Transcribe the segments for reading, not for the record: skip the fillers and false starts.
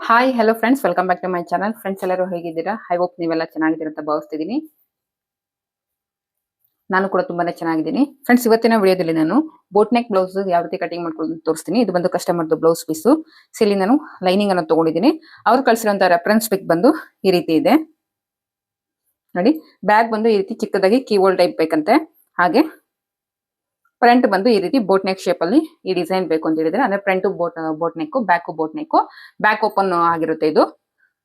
Hi hello friends, welcome back to my channel. Friends ಎಲ್ಲರೂ ಹೇಗಿದ್ದೀರಾ? I hope ನೀವೆಲ್ಲ ಚೆನ್ನಾಗಿದ್ದೀರಾ ಅಂತ ಭಾವಿಸ್ತಿದ್ದೀನಿ. ನಾನು ಕೂಡ ತುಂಬಾನೇ ಚೆನ್ನಾಗಿದ್ದೀನಿ. ಫ್ರೆಂಡ್ಸ್, ಇವತ್ತಿನ ವಿಡಿಯೋದಲ್ಲಿ ನಾನು ಬೋಟ್ ನೆಕ್ ಬ್ಲೌಸ್ ಯಾವ ರೀತಿ ಕಟಿಂಗ್ ಮಾಡ್ಕೊಂಡು ತೋರಿಸ್ತೀನಿ. ಇದು ಬಂದು ಕಸ್ಟಮರ್ದು ಬ್ಲೌಸ್ ಪೀಸು. ಇಲ್ಲಿ ನಾನು ಲೈನಿಂಗ್ ಅನ್ನು ತಗೊಂಡಿದ್ದೀನಿ. ಅವ್ರು ಕಳಿಸಿರುವಂತಹ ರೆಫರೆನ್ಸ್ ಪಿಕ್ ಬಂದು ಈ ರೀತಿ ಇದೆ ನೋಡಿ. ಬ್ಯಾಗ್ ಬಂದು ಈ ರೀತಿ ಚಿಕ್ಕದಾಗಿ ಕೀಬೋರ್ಡ್ ಟೈಪ್ ಬೇಕಂತೆ. ಹಾಗೆ ಫ್ರಂಟ್ ಬಂದು ಈ ರೀತಿ ಬೋಟ್ ನೆಕ್ ಶೇಪ್ ಅಲ್ಲಿ ಈ ಡಿಸೈನ್ ಬೇಕು ಅಂತ ಹೇಳಿದ್ರೆ, ಅಂದ್ರೆ front boat neck, back open ಆಗಿರುತ್ತೆ ಇದು.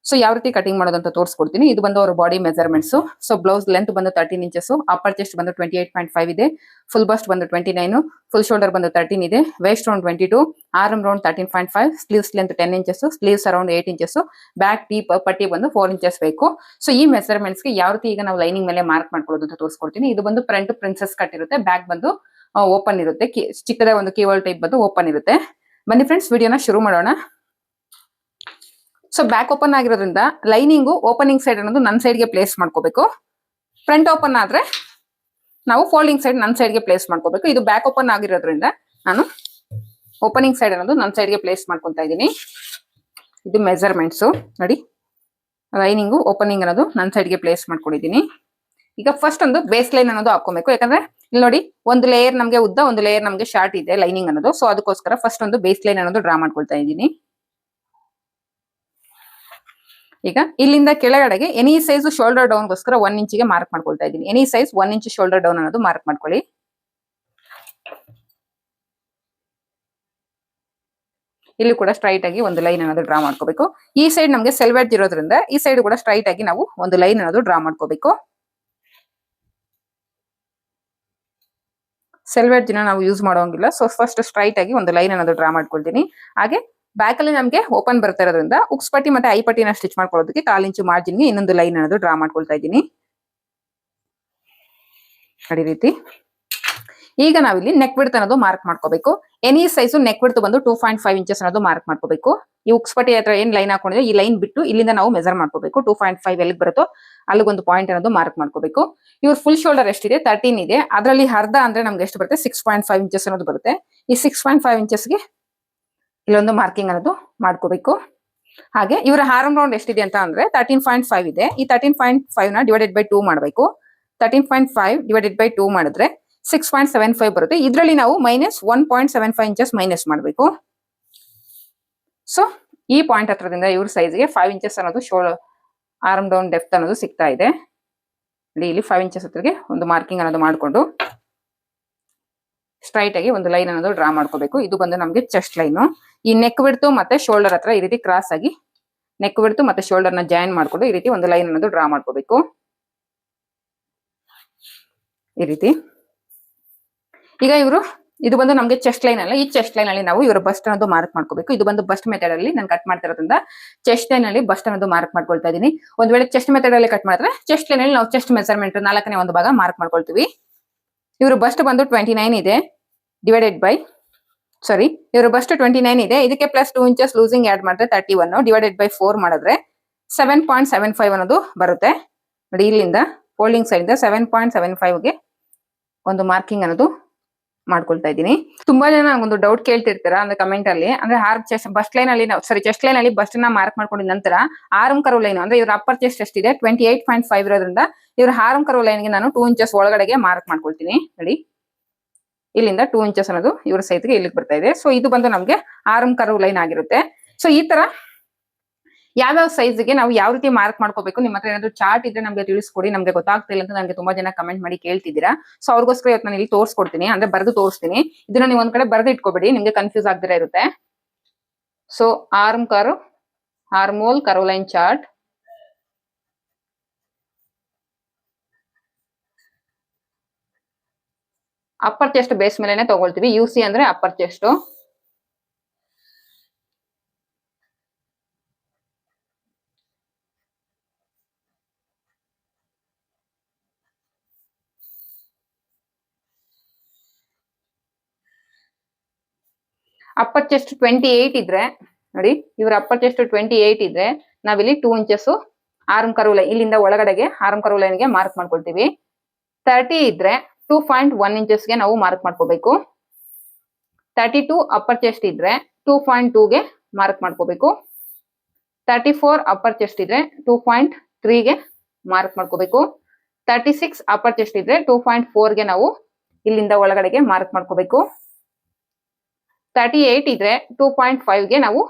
ಸೊ ಯಾವ ರೀತಿ ಕಟಿಂಗ್ ಮಾಡೋದು ಅಂತ ತೋರಿಸ್ಕೊಡ್ತೀನಿ. ಇದು ಬಂದು ಅವರ body measurements. So blouse length ಬಂದು 13 ಇಂಚಸ್, ಅಪ್ಪರ್ ಚೆಸ್ಟ್ ಬಂದು 28.5 ಇದೆ, ಫುಲ್ ಬಸ್ಟ್ ಬಂದು 29, ಫುಲ್ ಶೋಲ್ಡರ್ ಬಂದು 13 ಇದೆ, waste round 22, arm round 13.5, sleeves length 10 inches, sleeves around 8 inches, back deep ಪಟ್ಟಿ ಬಂದು 4 ಇಂಚಸ್ ಬೇಕು. ಸೊ ಈ ಮೆಜರ್ಮೆಂಟ್ಸ್ ಗೆ ಯಾವ ರೀತಿ ಈಗ ನಾವು ಲೈನಿಂಗ್ ಮೇಲೆ ಮಾರ್ಕ್ ಮಾಡ್ಕೊಳ್ಳೋದು ಅಂತ ತೋರಿಸ್ಕೊಡ್ತೀನಿ. ಇದು ಬಂದು ಫ್ರಂಟ್ ಪ್ರಿನ್ಸೆಸ್ ಕಟ್ ಇರುತ್ತೆ, ಬ್ಯಾಕ್ ಬಂದು ಓಪನ್ ಇರುತ್ತೆ, ಚಿಕ್ಕದ ಒಂದು ಕೀವಲ್ ಟೈಪ್ ಬಂದು ಓಪನ್ ಇರುತ್ತೆ. ಬನ್ನಿ ಫ್ರೆಂಡ್ಸ್, ವಿಡಿಯೋನ ಶುರು ಮಾಡೋಣ. ಸೊ ಬ್ಯಾಕ್ ಓಪನ್ ಆಗಿರೋದ್ರಿಂದ ಲೈನಿಂಗು ಓಪನಿಂಗ್ ಸೈಡ್ ಅನ್ನೋದು ನನ್ನ ಸೈಡ್ಗೆ ಪ್ಲೇಸ್ ಮಾಡ್ಕೋಬೇಕು. ಫ್ರಂಟ್ ಓಪನ್ ಆದ್ರೆ ನಾವು ಫೋಲ್ಡಿಂಗ್ ಸೈಡ್ ನನ್ನ ಸೈಡ್ಗೆ ಪ್ಲೇಸ್ ಮಾಡ್ಕೋಬೇಕು. ಇದು ಬ್ಯಾಕ್ ಓಪನ್ ಆಗಿರೋದ್ರಿಂದ ನಾನು ಓಪನಿಂಗ್ ಸೈಡ್ ಅನ್ನೋದು ನನ್ನ ಸೈಡ್ಗೆ ಪ್ಲೇಸ್ ಮಾಡ್ಕೊತಾ ಇದ್ದೀನಿ. ಇದು ಮೆಜರ್ಮೆಂಟ್ಸ್ ನೋಡಿ. ಲೈನಿಂಗು ಓಪನಿಂಗ್ ಅನ್ನೋದು ನನ್ನ ಸೈಡ್ಗೆ ಪ್ಲೇಸ್ ಮಾಡ್ಕೊಂಡಿದ್ದೀನಿ. ಈಗ ಫಸ್ಟ್ ಒಂದು ಬೇಸ್ ಲೈನ್ ಅನ್ನೋದು ಹಾಕೋಬೇಕು. ಯಾಕಂದ್ರೆ ಇಲ್ಲಿ ನೋಡಿ, ಒಂದು ಲೇಯರ್ ನಮಗೆ ಉದ್ದ, ಒಂದು ಲೇಯರ್ ನಮಗೆ ಶಾರ್ಟ್ ಇದೆ ಲೈನಿಂಗ್ ಅನ್ನೋದು. ಸೊ ಅದಕ್ಕೋಸ್ಕರ ಫಸ್ಟ್ ಒಂದು ಬೇಸ್ ಲೈನ್ ಅನ್ನೋದು ಡ್ರಾ ಮಾಡ್ಕೊಳ್ತಾ ಇದ್ದೀನಿ. ಈಗ ಇಲ್ಲಿಂದ ಕೆಳಗಡೆಗೆ ಎನಿ ಸೈಜ್ ಶೋಲ್ಡರ್ ಡೌನ್ಗೋಸ್ಕರ 1 ಇಂಚಿಗೆ ಮಾರ್ಕ್ ಮಾಡ್ಕೊಳ್ತಾ ಇದ್ದೀನಿ. Any size 1 inch shoulder down ಅನ್ನೋದು ಮಾರ್ಕ್ ಮಾಡ್ಕೊಳ್ಳಿ. ಇಲ್ಲಿ ಕೂಡ ಸ್ಟ್ರೈಟ್ ಆಗಿ ಒಂದು ಲೈನ್ ಅನ್ನೋದು ಡ್ರಾ ಮಾಡ್ಕೋಬೇಕು. ಈ ಸೈಡ್ ನಮಗೆ ಸೆಲ್ವೆಟ್ ಇರೋದ್ರಿಂದ ಈ ಸೈಡ್ ಕೂಡ ಸ್ಟ್ರೈಟ್ ಆಗಿ ನಾವು ಒಂದು ಲೈನ್ ಅನ್ನೋದು ಡ್ರಾ ಮಾಡ್ಕೋಬೇಕು. ಸೆಲ್ವೆಟ್ ದಿನ ನಾವು ಯೂಸ್ ಮಾಡೋಂಗಿಲ್ಲ. ಸೊ ಫಸ್ಟ್ ಸ್ಟ್ರೈಟ್ ಆಗಿ ಒಂದು ಲೈನ್ ಅನ್ನೋದು ಡ್ರಾ ಮಾಡ್ಕೊಳ್ತೀನಿ. ಹಾಗೆ ಬ್ಯಾಕ್ ಅಲ್ಲಿ ನಮಗೆ ಓಪನ್ ಬರ್ತಾ ಇರೋದ್ರಿಂದ ಉಕ್ಸ್ ಪಟ್ಟಿ ಮತ್ತೆ ಐ ಪಟ್ಟಿನ ಸ್ಟಿಚ್ ಮಾಡ್ಕೊಳ್ಳೋದಕ್ಕೆ 1/4 ಇಂಚು ಮಾರ್ಜಿನ್ಗೆ ಇನ್ನೊಂದು ಲೈನ್ ಅನ್ನೋದು ಡ್ರಾ ಮಾಡ್ಕೊಳ್ತಾ ಇದ್ದೀನಿ. ಅದೇ ರೀತಿ ಈಗ ನಾವಿಲ್ಲಿ ನೆಕ್ ವಿಡ್ತ್ ಅನ್ನೋದು ಮಾರ್ಕ್ ಮಾಡ್ಕೋಬೇಕು. ಎನಿ ಸೈಜ್ ನೆಕ್ ವಿಡ್ತ್ ಬಂದು 2.5 ಇಂಚಸ್ ಅನ್ನೋದು ಮಾರ್ಕ್ ಮಾಡ್ಕೋಬೇಕು. ಈ ಉಕ್ಸ್ ಪಟ್ಟಿ ಹತ್ರ ಏನ್ ಲೈನ್ ಹಾಕೊಂಡಿದೆ ಈ ಲೈನ್ ಬಿಟ್ಟು ಇಲ್ಲಿಂದ ನಾವು ಮೆಜರ್ ಮಾಡ್ಕೋಬೇಕು. 2.5 ಎಲ್ಲಿಗೆ ಬರುತ್ತೋ ಅಲ್ಲಿಗೊಂದು ಪಾಯಿಂಟ್ ಅನ್ನೋದು ಮಾರ್ಕ್ ಮಾಡ್ಕೋಬೇಕು. ಇವ್ರ ಫುಲ್ ಶೋಲ್ಡರ್ ಎಷ್ಟಿದೆ 13 ಇದೆ, ಅದರಲ್ಲಿ ಅರ್ಧ ಅಂದ್ರೆ ನಮ್ಗೆ ಎಷ್ಟು ಬರುತ್ತೆ 6.5 ಇಂಚಸ್ ಅನ್ನೋದು ಬರುತ್ತೆ. ಈ 6.5 ಇಂಚಸ್ಗೆ ಇಲ್ಲೊಂದು ಮಾರ್ಕಿಂಗ್ ಅನ್ನೋದು ಮಾಡ್ಕೋಬೇಕು. ಹಾಗೆ ಇವರ ಆರ್ಮ್ ರೌಂಡ್ ಎಷ್ಟಿದೆ ಅಂತ ಅಂದ್ರೆ 13.5 ಇದೆ. ಈ 13.5 ನ ಡಿವೈಡೆಡ್ ಬೈ 2 ಮಾಡಬೇಕು. 13.5 ಡಿವೈಡೆಡ್ ಬೈ 2 ಮಾಡಿದ್ರೆ 6.75 ಬರುತ್ತೆ. ಇದರಲ್ಲಿ ನಾವು -1.75 ಇಂಚಸ್ ಮೈನಸ್ ಮಾಡಬೇಕು. ಸೊ ಈ ಪಾಯಿಂಟ್ ಹತ್ರದಿಂದ ಇವ್ರ ಸೈಜ್ಗೆ 5 ಇಂಚಸ್ ಅನ್ನೋದು ಆರ್ಮ್ ಡೌನ್ ಡೆಪ್ತ್ ಅನ್ನೋದು ಸಿಗ್ತಾ ಇದೆ. ಇಲ್ಲಿ 5 ಇಂಚಸ್ ಹತ್ರಗೆ ಒಂದು ಮಾರ್ಕಿಂಗ್ ಅನ್ನೋದು ಮಾಡಿಕೊಂಡು ಸ್ಟ್ರೈಟ್ ಆಗಿ ಒಂದು ಲೈನ್ ಅನ್ನೋದು ಡ್ರಾ ಮಾಡ್ಕೋಬೇಕು. ಇದು ಬಂದು ನಮಗೆ ಚೆಸ್ಟ್ ಲೈನು. ಈ ನೆಕ್ ವಿಡ್ತ್ ಮತ್ತೆ ಶೋಲ್ಡರ್ ಹತ್ರ ಈ ರೀತಿ ಕ್ರಾಸ್ ಆಗಿ ನೆಕ್ ವಿಡ್ತ್ ಮತ್ತೆ ಶೋಲ್ಡರ್ ನ ಜಾಯಿನ್ ಮಾಡ್ಕೊಂಡು ಈ ರೀತಿ ಒಂದು ಲೈನ್ ಅನ್ನೋದು ಡ್ರಾ ಮಾಡ್ಕೋಬೇಕು. ಈ ರೀತಿ ಈಗ ಇದು ಬಂದು ನಮಗೆ ಚೆಸ್ಟ್ ಲೈನ್ ಅಲ್ಲ. ಈ ಚೆಸ್ಟ್ ಲೈನ್ ಅಲ್ಲಿ ನಾವು ಇವರ ಬಸ್ಟ್ ಅನ್ನೋದು ಮಾರ್ಕ್ ಮಾಡ್ಕೋಬೇಕು. ಇದು ಬಂದು ಬಸ್ಟ್ ಮೆಥಡ್ ಅಲ್ಲಿ ನಾನು ಕಟ್ ಮಾಡ್ತಿರೋದ್ರಿಂದ ಚೆಸ್ಟ್ ಲೈನ್ ಅಲ್ಲಿ ಬಸ್ಟ್ ಅನ್ನೋದು ಮಾರ್ಕ್ ಮಾಡ್ಕೊಳ್ತಾ ಇದ್ದೀನಿ. ಒಂದ್ ವೇಳೆ ಚೆಸ್ಟ್ ಮೆಥಡ್ ಅಲ್ಲಿ ಕಟ್ ಮಾಡಿದ್ರೆ ಚೆಸ್ಟ್ ಲೈನ್ ಅಲ್ಲಿ ನಾವು ಚೆಸ್ಟ್ ಮೆಜರ್ಮೆಂಟ್ 4ನೇ ಒಂದು ಭಾಗ ಮಾರ್ಕ್ ಮಾಡ್ಕೊಳ್ತೀವಿ. ಇವರು ಬಸ್ಟ್ ಬಂದು 29 ಇದೆ, ಡಿವೈಡೆಡ್ ಬೈ ಇವರು ಬಸ್ಟ್ 29 ಇದೆ. ಇದಕ್ಕೆ ಪ್ಲಸ್ 2 ಇಂಚಸ್ ಲೂಸಿಂಗ್ ಆಡ್ ಮಾಡಿದ್ರೆ 31 ಡಿವೈಡೆಡ್ ಬೈ 4 ಮಾಡಿದ್ರೆ 7.75 ಅನ್ನೋದು ಬರುತ್ತೆ ನೋಡಿ. ಇಲ್ಲಿಂದ ಫೋಲ್ಡಿಂಗ್ ಸೈಡ್ ಇಂದ 7.75ಗೆ ಒಂದು ಮಾರ್ಕಿಂಗ್ ಅನ್ನೋದು ಮಾಡ್ಕೊಳ್ತಾ ಇದ್ದೀನಿ. ತುಂಬಾ ಜನ ಒಂದು ಡೌಟ್ ಕೇಳ್ತಿರ್ತಾರ ಅಂದ್ರೆ ಕಮೆಂಟ್ ಅಲ್ಲಿ, ಅಂದ್ರೆ ಬಸ್ಟ್ ಲೈನ್ ಅಲ್ಲಿ ಚೆಸ್ಟ್ ಲೈನ್ ಅಲ್ಲಿ ಬಸ್ಟ್ ನ ಮಾರ್ಕ್ ಮಾಡ್ಕೊಂಡಿದ ನಂತರ ಆರ್ಮ್ ಕರ್ವ್ ಲೈನ್ ಅಂದ್ರೆ ಇವ್ರ ಅಪ್ಪರ್ ಚೆಸ್ಟ್ ಎಷ್ಟಿದೆ 28.5 ಇರೋದ್ರಿಂದ ಇವ್ರ ಆರ್ಮ್ ಕರ್ವ್ ಲೈನ್ ಗೆ ನಾನು 2 ಇಂಚಸ್ ಒಳಗಡೆಗೆ ಮಾರ್ಕ್ ಮಾಡ್ಕೊಳ್ತೀನಿ ನೋಡಿ. ಇಲ್ಲಿಂದ 2 ಇಂಚಸ್ ಅನ್ನೋದು ಇವ್ರ ಸೈಜ್ಗೆ ಇಲ್ಲಿಗೆ ಬರ್ತಾ ಇದೆ. ಸೊ ಇದು ಬಂದು ನಮ್ಗೆ ಆರ್ಮ್ ಕರ್ವ್ ಲೈನ್ ಆಗಿರುತ್ತೆ. ಸೊ ಈ ತರ ಯಾವ್ಯಾವ ಸೈಜ್ಗೆ ನಾವು ಯಾವ ರೀತಿ ಮಾರ್ಕ್ ಮಾಡ್ಕೋಬೇಕು, ನಿಮ್ಮ ಹತ್ರ ಏನಾದ್ರು ಚಾರ್ಟ್ ಇದ್ರೆ ನಮ್ಗೆ ತಿಳಿಸ್ಕೊಡಿ. ನಮ್ಗೆ ಗೊತ್ತಾಗ್ತಿಲ್ಲ ಅಂತ ನನಗೆ ತುಂಬಾ ಜನ ಕಮೆಂಟ್ ಮಾಡಿ ಕೇಳ್ತಿದ್ದೀರಾ. ಸೊ ಅವ್ರಿಗೋಸ್ಕರ ಇವತ್ತು ನಾನು ಇಲ್ಲಿ ತೋರಿಸ್ಕೊಡ್ತೀನಿ, ಅಂದ್ರೆ ಬರೆದು ತೋರಿಸ್ತೀನಿ. ಇದನ್ನ ನೀವು ಒಂದ್ ಕಡೆ ಬರೆದು ಇಟ್ಕೋಬೇಡಿ, ನಿಮ್ಗೆ ಕನ್ಫ್ಯೂಸ್ ಆಗದಿರ ಇರುತ್ತೆ. So armhole curve line chart. Upper chest base ಮೇಲೆನೆ ತಗೊಳ್ತೀವಿ. UC ಅಂದ್ರೆ ಅಪ್ಪರ್ ಚೆಸ್ಟ್. ಅಪ್ಪರ್ ಚೆಸ್ಟ್ 28 ಇದ್ರೆ ನೋಡಿ, ಇವ್ರ ಅಪ್ಪರ್ ಚೆಸ್ಟ್ 28 ಇದ್ರೆ ನಾವಿಲ್ಲಿ 2 ಇಂಚಸ್ ಆರ್ಮ್ ಕರ್ವ್ ಲೈನ್ ಇಲ್ಲಿಂದ ಒಳಗಡೆಗೆ ಆರ್ಮ್ ಕರ್ವ್ ಲೈನ್ ಗೆ ಮಾರ್ಕ್ ಮಾಡ್ಕೊಳ್ತೀವಿ. 30 ಇದ್ರೆ 2.1 ಇಂಚಸ್ಗೆ ನಾವು ಮಾರ್ಕ್ ಮಾಡ್ಕೋಬೇಕು. 32 ಅಪ್ಪರ್ ಚೆಸ್ಟ್ ಇದ್ರೆ 2.2ಗೆ ಮಾರ್ಕ್ ಮಾಡ್ಕೋಬೇಕು. 34 ಅಪ್ಪರ್ ಚೆಸ್ಟ್ ಇದ್ರೆ 2.3ಗೆ ಮಾರ್ಕ್ ಮಾಡ್ಕೋಬೇಕು. 36 ಅಪ್ಪರ್ ಚೆಸ್ಟ್ ಇದ್ರೆ 2.4ಗೆ ನಾವು ಇಲ್ಲಿಂದ ಒಳಗಡೆಗೆ ಮಾರ್ಕ್ ಮಾಡ್ಕೋಬೇಕು. 38 ಇದ್ರೆ 2.5ಗೆ ನಾವು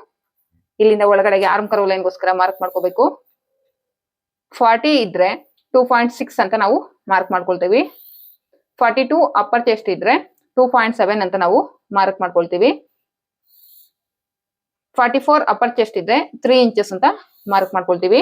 ಇಲ್ಲಿಂದ ಒಳಗಡೆಗೆ ಆರ್ಮ್ ಕರ್ವ್ ಲೈನ್ ಗೋಸ್ಕರ ಮಾರ್ಕ್ ಮಾಡ್ಕೋಬೇಕು. 40 ಇದ್ರೆ 2.6 ಅಂತ ನಾವು ಮಾರ್ಕ್ ಮಾಡ್ಕೊಳ್ತೀವಿ. 42 ಅಪ್ಪರ್ ಚೆಸ್ಟ್ ಇದ್ರೆ 2.7 ಅಂತ ನಾವು ಮಾರ್ಕ್ ಮಾಡ್ಕೊಳ್ತೀವಿ. 44 ಅಪ್ಪರ್ ಚೆಸ್ಟ್ ಇದ್ರೆ 3 ಇಂಚಸ್ ಅಂತ ಮಾರ್ಕ್ ಮಾಡ್ಕೊಳ್ತೀವಿ.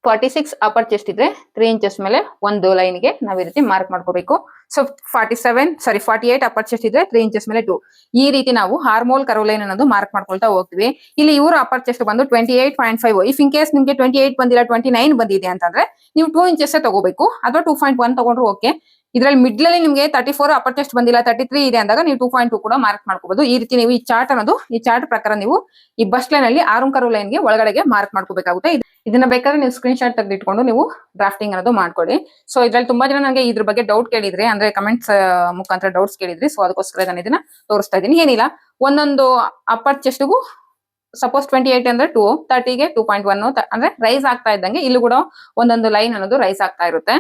46 ಅಪ್ಪರ್ ಚೆಸ್ಟ್ ಇದ್ರೆ 3 ಇಂಚಸ್ ಮೇಲೆ ಒಂದು ಲೈನ್ಗೆ ನಾವು ಈ ರೀತಿ ಮಾರ್ಕ್ ಮಾಡ್ಕೋಬೇಕು. ಸೊ 48 ಅಪ್ಪರ್ ಚೆಸ್ಟ್ ಇದ್ರೆ 3 ಇಂಚಸ್ ಮೇಲೆ 2, ಈ ರೀತಿ ನಾವು ಹಾರ್ಮೋಲ್ ಕರ್ವ್ ಲೈನ್ ಅನ್ನೋದು ಮಾರ್ಕ್ ಮಾಡ್ಕೊಳ್ತಾ ಹೋಗ್ತೀವಿ. ಇಲ್ಲಿ ಇವರು ಅಪ್ಪರ್ ಚೆಸ್ಟ್ ಬಂದು 28.5. ಇಫ್ ಇನ್ ಕೇಸ್ ನಿಮ್ಗೆ 28 ಬಂದಿಲ್ಲ 29 ಬಂದಿದೆ ಅಂತಂದ್ರೆ ನೀವು 2 ಇಂಚಸ್ ತಗೋಬೇಕು, ಅಥವಾ 2.1 ತಗೊಂಡ್ರು ಓಕೆ. ಇದ್ರಲ್ಲಿ ಮಿಡ್ಲ್ ಅಲ್ಲಿ ನಿಮ್ಗೆ 34 ಅಪ್ಪರ್ ಚೆಸ್ಟ್ ಬಂದಿಲ್ಲ 33 ಇದೆ ಅಂದಾಗ ನೀವು 2.2 ಕೂಡ ಮಾರ್ಕ್ ಮಾಡ್ಕೋಬಹುದು. ಈ ರೀತಿ ನೀವು ಈ ಚಾರ್ಟ್ ಪ್ರಕಾರ ನೀವು ಈ ಬಸ್ಟ್ ಲೈನ್ ಅಲ್ಲಿ ಆರ್ಮ್ ಕರ್ವ್ ಲೈನ್ ಗೆ ಒಳಗಡೆಗೆ ಮಾರ್ಕ್ ಮಾಡ್ಕೋಬೇಕಾಗುತ್ತೆ. ಇದನ್ನ ಬೇಕಾದ್ರೆ ನೀವು ಸ್ಕ್ರೀನ್ ಶಾಟ್ ತೆಗೆದಿಟ್ಕೊಂಡು ನೀವು ಡ್ರಾಫ್ಟಿಂಗ್ ಅನ್ನೋದು ಮಾಡ್ಕೊಳ್ಳಿ. ಸೊ ಇದ್ರಲ್ಲಿ ತುಂಬಾ ಜನ ನನಗೆ ಇದ್ರ ಬಗ್ಗೆ ಡೌಟ್ ಕೇಳಿದ್ರಿ, ಅಂದ್ರೆ ಕಮೆಂಟ್ಸ್ ಮುಖಾಂತರ ಡೌಟ್ಸ್ ಕೇಳಿದ್ರಿ. ಸೊ ಅದಕ್ಕೋಸ್ಕರ ನಾನು ಇದನ್ನ ತೋರಿಸ್ತಾ ಇದ್ದೀನಿ. ಏನಿಲ್ಲ, ಒಂದೊಂದು ಅಪ್ಪರ್ ಚೆಸ್ಟ್ಗೂ ಸಪೋಸ್ 28 ಅಂದ್ರೆ 2, 30ಗೆ 2.1 ಅಂದ್ರೆ ರೈಸ್ ಆಗ್ತಾ ಇದ್ದಂಗೆ ಇಲ್ಲೂ ಕೂಡ ಒಂದೊಂದು ಲೈನ್ ಅನ್ನೋದು ರೈಸ್ ಆಗ್ತಾ ಇರುತ್ತೆ.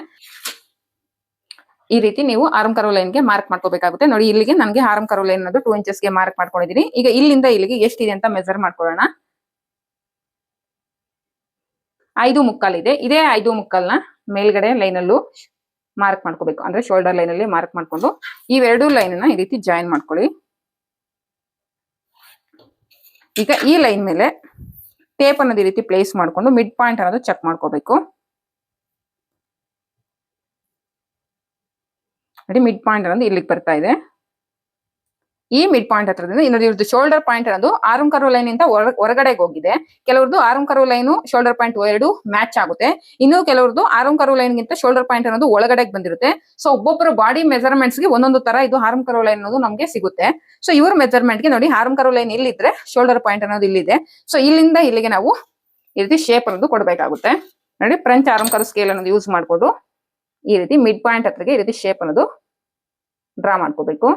ಈ ರೀತಿ ನೀವು ಆರ್ಮ್ ಕರ್ವ್ ಲೈನ್ ಗೆ ಮಾರ್ಕ್ ಮಾಡ್ಕೋಬೇಕಾಗುತ್ತೆ. ನೋಡಿ, ಇಲ್ಲಿಗೆ ನನಗೆ ಆರ್ಮ್ ಕರ್ವ್ ಲೈನ್ ಅನ್ನೋದು 2 ಇಂಚಸ್ ಗೆ ಮಾರ್ಕ್ ಮಾಡ್ಕೊಂಡಿದ್ದೀನಿ. ಈಗ ಇಲ್ಲಿಂದ ಇಲ್ಲಿಗೆ ಎಷ್ಟಿದೆ ಅಂತ ಮೆಜರ್ ಮಾಡ್ಕೊಳ್ಳೋಣ. 5.25 ಇದೆ. ಇದೇ 5.25ನ ಮೇಲ್ಗಡೆ ಲೈನ್ ಅಲ್ಲೂ ಮಾರ್ಕ್ ಮಾಡ್ಕೋಬೇಕು, ಅಂದ್ರೆ ಶೋಲ್ಡರ್ ಲೈನ್ ಅಲ್ಲಿ ಮಾರ್ಕ್ ಮಾಡ್ಕೊಂಡು ಇವೆರಡು ಲೈನ್ ನ ಈ ರೀತಿ ಜಾಯಿನ್ ಮಾಡ್ಕೊಳ್ಳಿ. ಈಗ ಈ ಲೈನ್ ಮೇಲೆ ಟೇಪ್ ಅನ್ನೋದು ಈ ರೀತಿ ಪ್ಲೇಸ್ ಮಾಡ್ಕೊಂಡು ಮಿಡ್ ಪಾಯಿಂಟ್ ಅನ್ನೋದು ಚೆಕ್ ಮಾಡ್ಕೋಬೇಕು. ನೋಡಿ, ಮಿಡ್ ಪಾಯಿಂಟ್ ಅನ್ನೋದು ಇಲ್ಲಿಗೆ ಬರ್ತಾ ಇದೆ. ಈ ಮಿಡ್ ಪಾಯಿಂಟ್ ಹತ್ರದಿಂದ ಇನ್ನೊಂದು ಶೋಲ್ಡರ್ ಪಾಯಿಂಟ್ ಅನ್ನೋದು ಆರ್ಮ್ ಕರ್ವ್ ಲೈನ್ ಇಂದ ಹೊರಗಡೆಗೆ ಹೋಗಿದೆ. ಕೆಲವ್ರದ್ದು arm curve line shoulder point ಎರಡು ಮ್ಯಾಚ್ ಆಗುತ್ತೆ. ಇನ್ನು ಕೆಲವ್ರದ್ದು ಆರ್ಮ್ ಕರ್ವ್ ಲೈನ್ ಗಿಂತ ಶೋಲ್ಡರ್ ಪಾಯಿಂಟ್ ಅನ್ನೋದು ಒಳಗಡೆಗೆ ಬಂದಿರುತ್ತೆ. ಸೊ ಒಬ್ಬೊಬ್ಬರು ಬಾಡಿ ಮೆಜರ್ಮೆಂಟ್ಸ್ ಗೆ ಒಂದೊಂದು ತರ ಇದು ಆರ್ಮ್ ಕರ್ವ್ ಲೈನ್ ಅನ್ನೋದು ನಮಗೆ ಸಿಗುತ್ತೆ. ಸೊ ಇವ್ರ ಮೆಜರ್ಮೆಂಟ್ ಗೆ ನೋಡಿ, ಆರ್ಮ್ ಕರ್ವ್ ಲೈನ್ ಇಲ್ಲಿದ್ರೆ ಶೋಲ್ಡರ್ ಪಾಯಿಂಟ್ ಅನ್ನೋದು ಇಲ್ಲಿದೆ. ಸೊ ಇಲ್ಲಿಂದ ಇಲ್ಲಿಗೆ ನಾವು ಈ ರೀತಿ ಶೇಪ್ ಅನ್ನೋದು ಕೊಡಬೇಕಾಗುತ್ತೆ. ನೋಡಿ, ಫ್ರೆಂಚ್ ಆರ್ಮ್ ಕರ್ವ್ ಸ್ಕೇಲ್ ಅನ್ನೋದು ಯೂಸ್ ಮಾಡ್ಕೊಂಡು ಈ ರೀತಿ ಮಿಡ್ ಪಾಯಿಂಟ್ ಹತ್ರಗೆ ಈ ರೀತಿ ಶೇಪ್ ಅನ್ನೋದು ಡ್ರಾ ಮಾಡ್ಕೋಬೇಕು.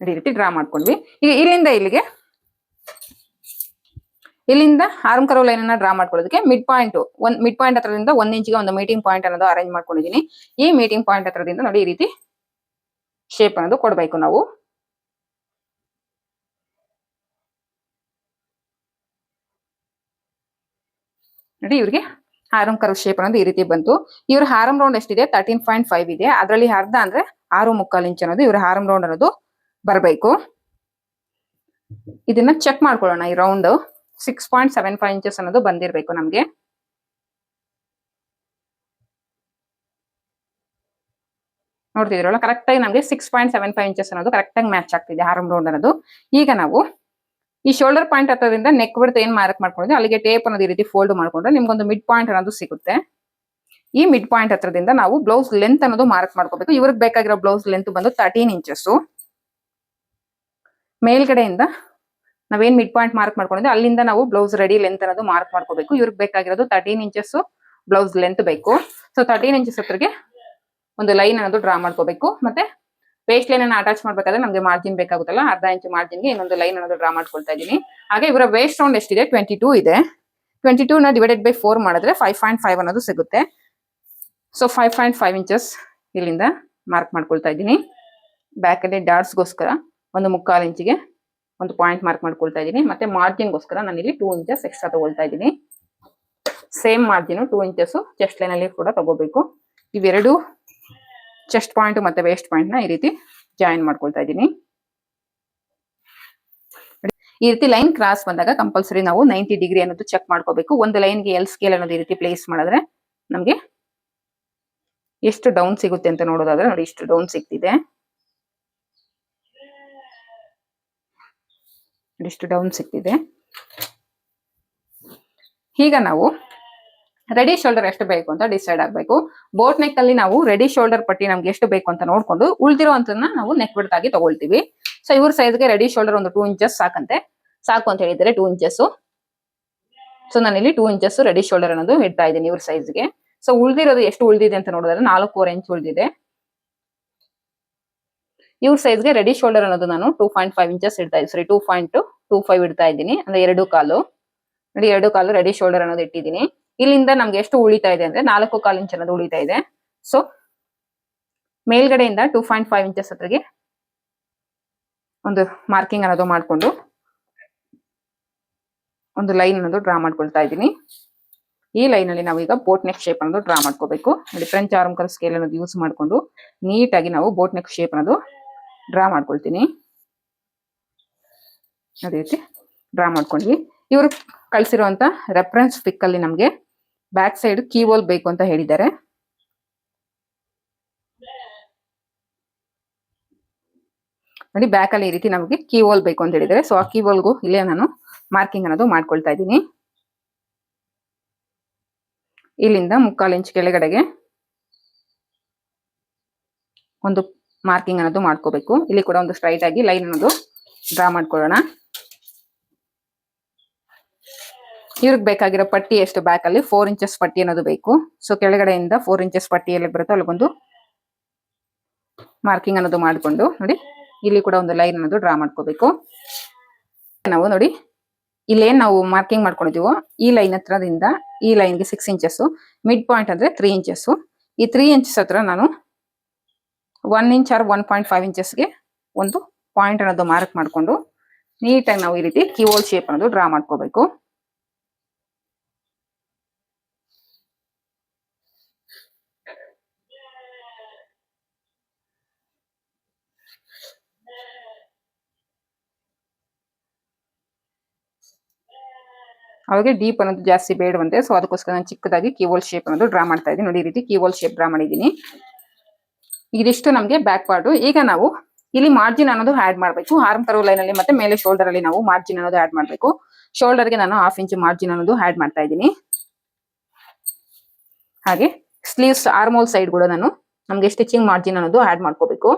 ಈ ರೀತಿ ಡ್ರಾ ಮಾಡ್ಕೊಂಡ್ವಿ. ಈಗ ಇಲ್ಲಿಂದ ಆರ್ಮ್ ಕರ್ವ್ ಲೈನ್ ಅನ್ನ ಡ್ರಾ ಮಾಡ್ಕೊಳ್ಳೋದಕ್ಕೆ ಮಿಡ್ ಪಾಯಿಂಟ್ ಹತ್ರದಿಂದ 1 ಇಂಚಿಗೆ ಒಂದು ಮೀಟಿಂಗ್ ಪಾಯಿಂಟ್ ಅನ್ನೋದು ಅರೇಂಜ್ ಮಾಡ್ಕೊಂಡಿದ್ದೀನಿ. ಈ ಮೀಟಿಂಗ್ ಪಾಯಿಂಟ್ ಹತ್ರದಿಂದ ನೋಡಿ ಈ ರೀತಿ ಶೇಪ್ ಅನ್ನೋದು ಕೊಡಬೇಕು ನಾವು. ನೋಡಿ, ಇವ್ರಿಗೆ ಆರ್ಮ್ ಕರ್ವ್ ಶೇಪ್ ಅನ್ನೋದು ಈ ರೀತಿ ಬಂತು. ಇವ್ರ ಆರ್ಮ್ ರೌಂಡ್ ಎಷ್ಟಿದೆ? 13.5 ಇದೆ. ಅದರಲ್ಲಿ ಅರ್ಧ ಅಂದ್ರೆ 6.25 ಇಂಚ್ ಅನ್ನೋದು ಇವ್ರ ಆರ್ಮ್ ರೌಂಡ್ ಅನ್ನೋದು ಬರಬೇಕು. ಇದನ್ನ ಚೆಕ್ ಮಾಡ್ಕೊಳ್ಳೋಣ. ಈ ರೌಂಡ್ 6.75 ಇಂಚಸ್ ಅನ್ನೋದು ಬಂದಿರಬೇಕು ನಮ್ಗೆ. ನೋಡ್ತಿದ್ರಲ್ಲ, ಕರೆಕ್ಟ್ ಆಗಿ ನಮ್ಗೆ 6.75 ಇಂಚಸ್ ಅನ್ನೋದು ಕರೆಕ್ಟ್ ಆಗಿ ಮ್ಯಾಚ್ ಆಗ್ತಿದೆ ಆರ್ಮ್ ರೌಂಡ್ ಅನ್ನೋದು. ಈಗ ನಾವು ಈ ಶೋಲ್ಡರ್ ಪಾಯಿಂಟ್ ಹತ್ರದಿಂದ ನೆಕ್ ಬಿಡ್ತು ಏನ್ ಮಾರ್ಕ್ ಮಾಡ್ಕೊಂಡಿದ್ವಿ ಅಲ್ಲಿಗೆ ಟೇಪ್ ಅನ್ನೋದು ಈ ರೀತಿ ಫೋಲ್ಡ್ ಮಾಡ್ಕೊಂಡ್ರೆ ನಿಮ್ಗೊಂದು ಮಿಡ್ ಪಾಯಿಂಟ್ ಅನ್ನೋದು ಸಿಗುತ್ತೆ. ಈ ಮಿಡ್ ಪಾಯಿಂಟ್ ಹತ್ರದಿಂದ ನಾವು ಬ್ಲೌಸ್ ಲೆಂತ್ ಅನ್ನೋದು ಮಾರ್ಕ್ ಮಾಡ್ಕೋಬೇಕು. ಇವ್ರಿಗೆ ಬೇಕಾಗಿರೋ ಬ್ಲೌಸ್ ಲೆಂತ್ ಬಂದು 13 ಇಂಚಸ್. ಮೇಲ್ಗಡೆಯಿಂದ ನಾವೇನ್ ಮಿಡ್ ಪಾಯಿಂಟ್ ಮಾರ್ಕ್ ಮಾಡ್ಕೊಂಡಿದ್ವಿ ಅಲ್ಲಿಂದ ನಾವು ಬ್ಲೌಸ್ ರೆಡಿ ಲೆಂತ್ ಅನ್ನೋದು ಮಾರ್ಕ್ ಮಾಡ್ಕೋಬೇಕು. ಇವ್ರಿಗೆ ಬೇಕಾಗಿರೋದು 13 ಇಂಚಸ್ ಬ್ಲೌಸ್ ಲೆಂತ್ ಬೇಕು. ಸೊ 13 ಇಂಚಸ್ ಹತ್ರಗೆ ಒಂದು ಲೈನ್ ಅನ್ನೋದು ಡ್ರಾ ಮಾಡ್ಕೋಬೇಕು. ಮತ್ತೆ ವೇಸ್ಟ್ ಲೈನ್ ಅನ್ನ ಅಟ್ಯಾಚ್ ಮಾಡ್ಬೇಕಾದ್ರೆ ನಮ್ಗೆ ಮಾರ್ಜಿನ್ ಬೇಕಾಗುತ್ತಲ್ಲ, ಅರ್ಧ ಇಂಚ್ ಮಾರ್ಜಿನ್ಗೆ ಇನ್ನೊಂದು ಲೈನ್ ಅನ್ನೋದು ಡ್ರಾ ಮಾಡ್ಕೊಳ್ತಾ ಇದ್ದೀನಿ. ಹಾಗೆ ಇವರ ವೇಸ್ಟ್ ರೌಂಡ್ ಎಷ್ಟಿದೆ? 22 ಇದೆ. 22 ನ ಡಿವೈಡೆಡ್ ಬೈ 4 ಮಾಡಿದ್ರೆ 5.5 ಅನ್ನೋದು ಸಿಗುತ್ತೆ. ಸೊ 5.5 ಇಂಚಸ್ ಇಲ್ಲಿಂದ ಮಾರ್ಕ್ ಮಾಡ್ಕೊಳ್ತಾ ಇದ್ದೀನಿ. ಬ್ಯಾಕ್ ಅಲ್ಲಿ ಡಾಟ್ಸ್ಗೋಸ್ಕರ ಒಂದು 3/4 ಇಂಚಿಗೆ ಒಂದು ಪಾಯಿಂಟ್ ಮಾರ್ಕ್ ಮಾಡ್ಕೊಳ್ತಾ ಇದ್ದೀನಿ. ಮತ್ತೆ ಮಾರ್ಜಿನ್ಗೋಸ್ಕರ ನಾನು ಇಲ್ಲಿ 2 ಇಂಚಸ್ ಎಕ್ಸ್ಟ್ರಾ ತಗೊಳ್ತಾ ಇದ್ದೀನಿ. Same margin 2 inches chest line ಅಲ್ಲಿ ಕೂಡ ತಗೋಬೇಕು. ಇವೆರಡು ಚೆಸ್ಟ್ ಪಾಯಿಂಟ್ ಮತ್ತೆ ವೇಸ್ಟ್ ಪಾಯಿಂಟ್ ನ ಈ ರೀತಿ ಜಾಯಿನ್ ಮಾಡ್ಕೊಳ್ತಾ ಇದ್ದೀನಿ. ಈ ರೀತಿ ಲೈನ್ ಕ್ರಾಸ್ ಬಂದಾಗ ಕಂಪಲ್ಸರಿ ನಾವು 90 ಡಿಗ್ರಿ ಅನ್ನೋದು ಚೆಕ್ ಮಾಡ್ಕೋಬೇಕು. ಒಂದು ಲೈನ್ಗೆ ಎಲ್ ಸ್ಕೇಲ್ ಅನ್ನೋದು ಈ ರೀತಿ ಪ್ಲೇಸ್ ಮಾಡಿದ್ರೆ ನಮ್ಗೆ ಎಷ್ಟು ಡೌನ್ ಸಿಗುತ್ತೆ ಅಂತ ನೋಡೋದಾದ್ರೆ ನೋಡಿ, ಇಷ್ಟು ಡೌನ್ ಸಿಗ್ತಿದೆ. ಇಷ್ಟು ಡೌನ್ ಸಿಗ್ತಿದೆ. ಈಗ ನಾವು ರೆಡಿ ಶೋಲ್ಡರ್ ಎಷ್ಟು ಬೇಕು ಅಂತ ಡಿಸೈಡ್ ಆಗಬೇಕು. ಬೋಟ್ ನೆಕ್ ಅಲ್ಲಿ ನಾವು ರೆಡಿ ಶೋಲ್ಡರ್ ಪಟ್ಟಿ ನಮ್ಗೆ ಎಷ್ಟು ಬೇಕು ಅಂತ ನೋಡ್ಕೊಂಡು ಉಳಿದಿರೋ ಅಂತನ್ನ ನಾವು ನೆಕ್ ಬಿಡ್ತ್ ಆಗಿ ತಗೊಳ್ತೀವಿ. ಸೊ ಇವ್ರ ಸೈಜ್ಗೆ ರೆಡಿ ಶೋಲ್ಡರ್ ಒಂದು 2 ಇಂಚಸ್ ಸಾಕು ಅಂತ ಹೇಳಿದ್ದಾರೆ. 2 ಇಂಚಸ್. ಸೊ ನಾನು ಇಲ್ಲಿ 2 ಇಂಚಸ್ ರೆಡಿ ಶೋಲ್ಡರ್ ಅನ್ನೋದು ಇಡ್ತಾ ಇದ್ದೀನಿ ಇವ್ರ ಸೈಜ್ಗೆ. ಸೊ ಉಳ್ದಿರೋದು ಎಷ್ಟು ಉಳ್ದಿದೆ ಅಂತ ನೋಡಿದ್ರೆ 4.25 ಇಂಚ್ ಉಳ್ದಿದೆ. ಇವ್ರ ಸೈಜ್ಗೆ ರೆಡಿ ಶೋಲ್ಡರ್ ಅನ್ನೋದು ನಾನು 2.5 ಇಂಚಸ್ ಇಡ್ತಾ ಇದ್ದೀನಿ, ಸಾರಿ 2.25 ಇಡ್ತಾ ಇದ್ದೀನಿ, ಅಂದ್ರೆ 2 ಕಾಲು ನೋಡಿ, 2 ಕಾಲು ರೆಡಿ ಶೋಲ್ಡರ್ ಅನ್ನೋದು ಇಟ್ಟಿದ್ದೀನಿ. ಇಲ್ಲಿಂದ ನಮ್ಗೆ ಎಷ್ಟು ಉಳಿತಾ ಇದೆ ಅಂದ್ರೆ 4.25 ಇಂಚ್ ಅನ್ನೋದು ಉಳಿತಾ ಇದೆ. ಸೊ ಮೇಲ್ಗಡೆಯಿಂದ 2.5 ಇಂಚಸ್ ಹತ್ರಗೆ ಒಂದು ಮಾರ್ಕಿಂಗ್ ಅನ್ನೋದು ಮಾಡ್ಕೊಂಡು ಒಂದು ಲೈನ್ ಅನ್ನೋದು ಡ್ರಾ ಮಾಡ್ಕೊಳ್ತಾ ಇದ್ದೀನಿ. ಈ ಲೈನ್ ಅಲ್ಲಿ ನಾವು ಈಗ ಬೋಟ್ ನೆಕ್ ಶೇಪ್ ಅನ್ನೋದು ಡ್ರಾ ಮಾಡ್ಕೋಬೇಕು. ನೋಡಿ, ಫ್ರೆಂಚ್ ಆರ್ಮ್ ಕರ್ವ್ ಸ್ಕೇಲ್ ಅನ್ನೋದು ಯೂಸ್ ಮಾಡ್ಕೊಂಡು ನೀಟಾಗಿ ನಾವು ಬೋಟ್ ನೆಕ್ ಶೇಪ್ ಅನ್ನೋದು ಡ್ರಾ ಮಾಡ್ಕೊಳ್ತೀನಿ. ಅದೇ ರೀತಿ ಡ್ರಾ ಮಾಡ್ಕೊಂಡ್ವಿ. ಇವರು ಕಳ್ಸಿರುವಂತ ರೆಫರೆನ್ಸ್ ಪಿಕ್ ಅಲ್ಲಿ ನಮ್ಗೆ ಬ್ಯಾಕ್ ಸೈಡ್ ಕೀ ಹೋಲ್ ಬೇಕು ಅಂತ ಹೇಳಿದ್ದಾರೆ. ನೋಡಿ, ಬ್ಯಾಕ್ ಅಲ್ಲಿ ಈ ರೀತಿ ನಮಗೆ ಕೀ ಹೋಲ್ ಬೇಕು ಅಂತ ಹೇಳಿದ್ದಾರೆ. ಸೊ ಆ ಕೀ ಹೋಲ್ಗೂ ಇಲ್ಲೇ ನಾನು ಮಾರ್ಕಿಂಗ್ ಅನ್ನೋದು ಮಾಡ್ಕೊಳ್ತಾ ಇದ್ದೀನಿ. ಇಲ್ಲಿಂದ 3/4 ಇಂಚ್ ಕೆಳಗಡೆಗೆ ಒಂದು ಮಾರ್ಕಿಂಗ್ ಅನ್ನೋದು ಮಾಡ್ಕೋಬೇಕು. ಇಲ್ಲಿ ಕೂಡ ಒಂದು ಸ್ಟ್ರೈಟ್ ಆಗಿ ಲೈನ್ ಅನ್ನೋದು ಡ್ರಾ ಮಾಡ್ಕೊಳ್ಳೋಣ. ಇವ್ರಿಗೆ ಬೇಕಾಗಿರೋ ಪಟ್ಟಿ ಎಷ್ಟು ಬ್ಯಾಕ್ ಅಲ್ಲಿ 4 ಇಂಚಸ್ ಪಟ್ಟಿ ಅನ್ನೋದು ಬೇಕು. ಸೊ ಕೆಳಗಡೆಯಿಂದ 4 ಇಂಚಸ್ ಪಟ್ಟಿ ಎಲ್ಲಿ ಬರುತ್ತೋ ಅಲ್ಲಿಗೊಂದು ಮಾರ್ಕಿಂಗ್ ಅನ್ನೋದು ಮಾಡ್ಕೊಂಡು ನೋಡಿ, ಇಲ್ಲಿ ಕೂಡ ಒಂದು ಲೈನ್ ಅನ್ನೋದು ಡ್ರಾ ಮಾಡ್ಕೋಬೇಕು. ನಾವು ನೋಡಿ, ಇಲ್ಲೇನ್ ನಾವು ಮಾರ್ಕಿಂಗ್ ಮಾಡ್ಕೊಂಡಿದೀವೋ ಈ ಲೈನ್ ಹತ್ರದಿಂದ ಈ ಲೈನ್ಗೆ 6 ಇಂಚಸ್, ಮಿಡ್ ಪಾಯಿಂಟ್ ಅಂದ್ರೆ 3 ಇಂಚಸ್. ಈ 3 ಇಂಚಸ್ ಹತ್ರ ನಾನು 1 ಇಂಚ್ ಆರ್ 1.5 ಇಂಚಸ್ಗೆ ಒಂದು ಪಾಯಿಂಟ್ ಅನ್ನೋದು ಮಾರ್ಕ್ ಮಾಡ್ಕೊಂಡು ನೀಟಾಗಿ ನಾವು ಈ ರೀತಿ ಕೀ ಹೋಲ್ ಶೇಪ್ ಅನ್ನೋದು ಡ್ರಾ ಮಾಡ್ಕೋಬೇಕು. ಅವಾಗೆ ಡೀಪ್ ಅನ್ನೋದು ಜಾಸ್ತಿ ಬೇಡವಂತೆ. ಸೊ ಅದಕ್ಕೋಸ್ಕರ ನಾನು ಚಿಕ್ಕದಾಗಿ ಕೀ ಹೋಲ್ ಶೇಪ್ ಅನ್ನೋದು ಡ್ರಾ ಮಾಡ್ತಾ ಇದ್ದೀನಿ. ನೋಡಿ, ಈ ರೀತಿ ಕೀ ಹೋಲ್ ಶೇಪ್ ಡ್ರಾ ಮಾಡಿದ್ದೀನಿ. ಇದಿಷ್ಟು ನಮಗೆ ಬ್ಯಾಕ್ ಪಾರ್ಟ್. ಈಗ ನಾವು ಇಲ್ಲಿ ಮಾರ್ಜಿನ್ ಅನ್ನೋದು ಆಡ್ ಮಾಡಬೇಕು. ಆರ್ಮ್ ಕರ್ವ್ ಲೈನ್ ಅಲ್ಲಿ ಮತ್ತೆ ಮೇಲೆ ಶೋಲ್ಡರ್ ಅಲ್ಲಿ ನಾವು ಮಾರ್ಜಿನ್ ಅನ್ನೋದು ಆಡ್ ಮಾಡಬೇಕು. ಶೋಲ್ಡರ್ಗೆ ನಾನು 1/2 ಇಂಚ್ ಮಾರ್ಜಿನ್ ಅನ್ನೋದು ಆಡ್ ಮಾಡ್ತಾ ಇದ್ದೀನಿ. ಹಾಗೆ ಸ್ಲೀವ್ಸ್ ಆರ್ಮ್ ಹೋಲ್ ಸೈಡ್ ಕೂಡ ನಾನು ನಮ್ಗೆ ಸ್ಟಿಚಿಂಗ್ ಮಾರ್ಜಿನ್ ಅನ್ನೋದು ಆಡ್ ಮಾಡ್ಕೋಬೇಕು.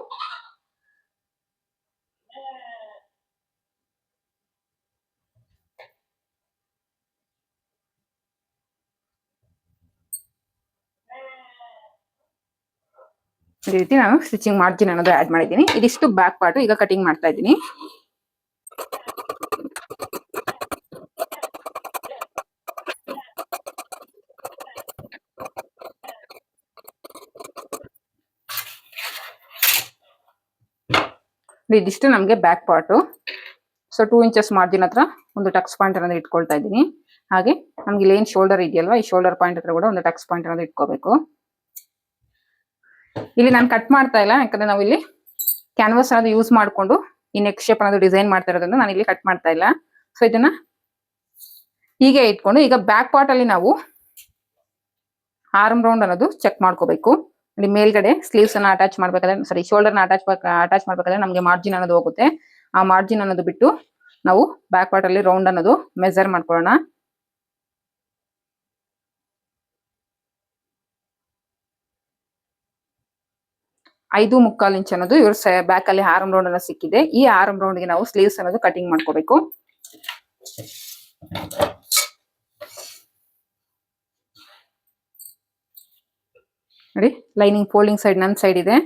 ಈ ರೀತಿ ನಾನು ಸ್ಟಿಚಿಂಗ್ ಮಾರ್ಜಿನ್ ಅನ್ನೋದು ಆಡ್ ಮಾಡಿದ್ದೀನಿ. ಇದಿಷ್ಟು ಬ್ಯಾಕ್ ಪಾರ್ಟ್. ಈಗ ಕಟಿಂಗ್ ಮಾಡ್ತಾ ಇದ್ದೀನಿ. ಇದಿಷ್ಟು ನಮ್ಗೆ back part. So 2 inches margin ಹತ್ರ ಒಂದು ಟಕ್ಸ್ ಪಾಯಿಂಟ್ ಅನ್ನೋದು ಇಟ್ಕೊಳ್ತಾ ಇದ್ದೀನಿ. ಹಾಗೆ ನಮ್ಗೆ ಇಲ್ಲಿ ಏನ್ ಶೋಲ್ಡರ್ ಇದೆಯಲ್ವಾ, ಈ ಶೋಲ್ಡರ್ ಪಾಯಿಂಟ್ ಹತ್ರ ಕೂಡ ಒಂದು ಟಕ್ಸ್ ಪಾಯಿಂಟ್ ಅನ್ನೋದು ಇಟ್ಕೋಬೇಕು. ಇಲ್ಲಿ ನಾನು ಕಟ್ ಮಾಡ್ತಾ ಇಲ್ಲ, ಯಾಕಂದ್ರೆ ನಾವು ಇಲ್ಲಿ ಕ್ಯಾನ್ವಾಸ್ ಅನ್ನೋದು ಯೂಸ್ ಮಾಡ್ಕೊಂಡು ಈ ನೆಕ್ ಶೇಪ್ ಅನ್ನೋದು ಡಿಸೈನ್ ಮಾಡ್ತಾ ಇರೋದ್ರಿಂದ ನಾನು ಇಲ್ಲಿ ಕಟ್ ಮಾಡ್ತಾ ಇಲ್ಲ. ಸೊ ಇದನ್ನ ಹೀಗೆ ಇಟ್ಕೊಂಡು ಈಗ ಬ್ಯಾಕ್ ಪಾರ್ಟ್ ಅಲ್ಲಿ ನಾವು ಆರ್ಮ್ ರೌಂಡ್ ಅನ್ನೋದು ಚೆಕ್ ಮಾಡ್ಕೋಬೇಕು. ಇಲ್ಲಿ ಮೇಲ್ಗಡೆ ಸ್ಲೀವ್ಸ್ ಅನ್ನ ಅಟ್ಯಾಚ್ ಮಾಡ್ಬೇಕಾದ್ರೆ, ಸಾರಿ ಶೋಲ್ಡರ್ ನ ಅಟ್ಯಾಚ್ ಮಾಡ್ಬೇಕಾದ್ರೆ ನಮ್ಗೆ ಮಾರ್ಜಿನ್ ಅನ್ನೋದು ಹೋಗುತ್ತೆ. ಆ ಮಾರ್ಜಿನ್ ಅನ್ನೋದು ಬಿಟ್ಟು ನಾವು ಬ್ಯಾಕ್ ಪಾರ್ಟ್ ಅಲ್ಲಿ ರೌಂಡ್ ಅನ್ನೋದು ಮೆಜರ್ ಮಾಡ್ಕೊಳ್ಳೋಣ. 5.25 ಇಂಚ್ ಅನ್ನೋದು ಇವ್ರ ಬ್ಯಾಕ್ ಅಲ್ಲಿ ಆರ್ಮ್ ರೌಂಡ್ ಅನ್ನ ಸಿಕ್ಕಿದೆ. ಈ ಆರ್ಮ್ ರೌಂಡ್ ಗೆ ನಾವು ಸ್ಲೀವ್ಸ್ ಅನ್ನೋದು ಕಟಿಂಗ್ ಮಾಡ್ಕೋಬೇಕು. ನೋಡಿ, ಲೈನಿಂಗ್ ಫೋಲ್ಡಿಂಗ್ ಸೈಡ್ ನನ್ನ ಸೈಡ್ ಇದೆ.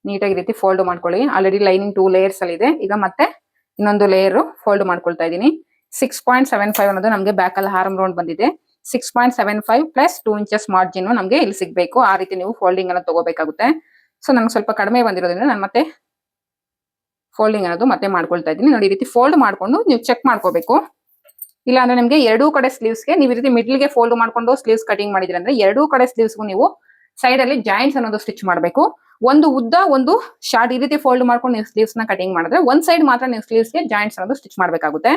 ನೀಟಾಗಿ ರೀತಿ ಫೋಲ್ಡ್ ಮಾಡ್ಕೊಳ್ಳಿ. ಆಲ್ರೆಡಿ ಲೈನಿಂಗ್ 2 ಲೇಯರ್ಸ್ ಅಲ್ಲಿ ಇದೆ. ಈಗ ಮತ್ತೆ ಇನ್ನೊಂದು ಲೇಯರ್ ಫೋಲ್ಡ್ ಮಾಡ್ಕೊಳ್ತಾ ಇದ್ದೀನಿ. 6.75 ಅನ್ನೋದು ನಮಗೆ ಬ್ಯಾಕ್ ಅಲ್ಲಿ ಆರ್ಮ್ ರೌಂಡ್ ಬಂದಿದೆ. 6.75 ಪ್ಲಸ್ 2 ಇಂಚಸ್ ಮಾರ್ಜಿನ್ ನಮಗೆ ಇಲ್ಲಿ ಸಿಗ್ಬೇಕು. ಆ ರೀತಿ ನೀವು ಫೋಲ್ಡಿಂಗ್ ಅನ್ನ ತಗೋಬೇಕಾಗುತ್ತೆ. ಸೊ ನಂಗೆ ಸ್ವಲ್ಪ ಕಡಿಮೆ ಬಂದಿರೋದ್ರಿಂದ ನಾನು ಮತ್ತೆ ಫೋಲ್ಡಿಂಗ್ ಅನ್ನೋದು ಮತ್ತೆ ಮಾಡ್ಕೊಳ್ತಾ ಇದ್ದೀನಿ. ನೋಡಿ, ಈ ರೀತಿ ಫೋಲ್ಡ್ ಮಾಡ್ಕೊಂಡು ನೀವು ಚೆಕ್ ಮಾಡ್ಕೋಬೇಕು. ಇಲ್ಲ ಅಂದ್ರೆ ನಿಮ್ಗೆ ಎರಡೂ ಕಡೆ ಸ್ಲೀವ್ಸ್ಗೆ ನೀವು ಈ ರೀತಿ ಮಿಡ್ಲ್ಗೆ ಫೋಲ್ಡ್ ಮಾಡ್ಕೊಂಡು ಸ್ಲೀವ್ಸ್ ಕಟಿಂಗ್ ಮಾಡಿದ್ರಿ ಅಂದ್ರೆ ಎರಡೂ ಕಡೆ ಸ್ಲೀವ್ಸ್ಗೂ ನೀವು ಸೈಡ್ ಅಲ್ಲಿ ಜಾಯಿಂಟ್ಸ್ ಅನ್ನೋದು ಸ್ಟಿಚ್ ಮಾಡಬೇಕು. ಒಂದು ಉದ್ದ ಒಂದು ಶಾರ್ಟ್ ಈ ರೀತಿ ಫೋಲ್ಡ್ ಮಾಡ್ಕೊಂಡು ನೀವು ಸ್ಲೀವ್ಸ್ ನ ಕಟಿಂಗ್ ಮಾಡಿದ್ರೆ ಒಂದ್ ಸೈಡ್ ಮಾತ್ರ ನೀವು ಸ್ಲೀವ್ಸ್ಗೆ ಜಾಯಿಂಟ್ಸ್ ಅನ್ನೋದು ಸ್ಟಿಚ್ ಮಾಡಬೇಕಾಗುತ್ತೆ.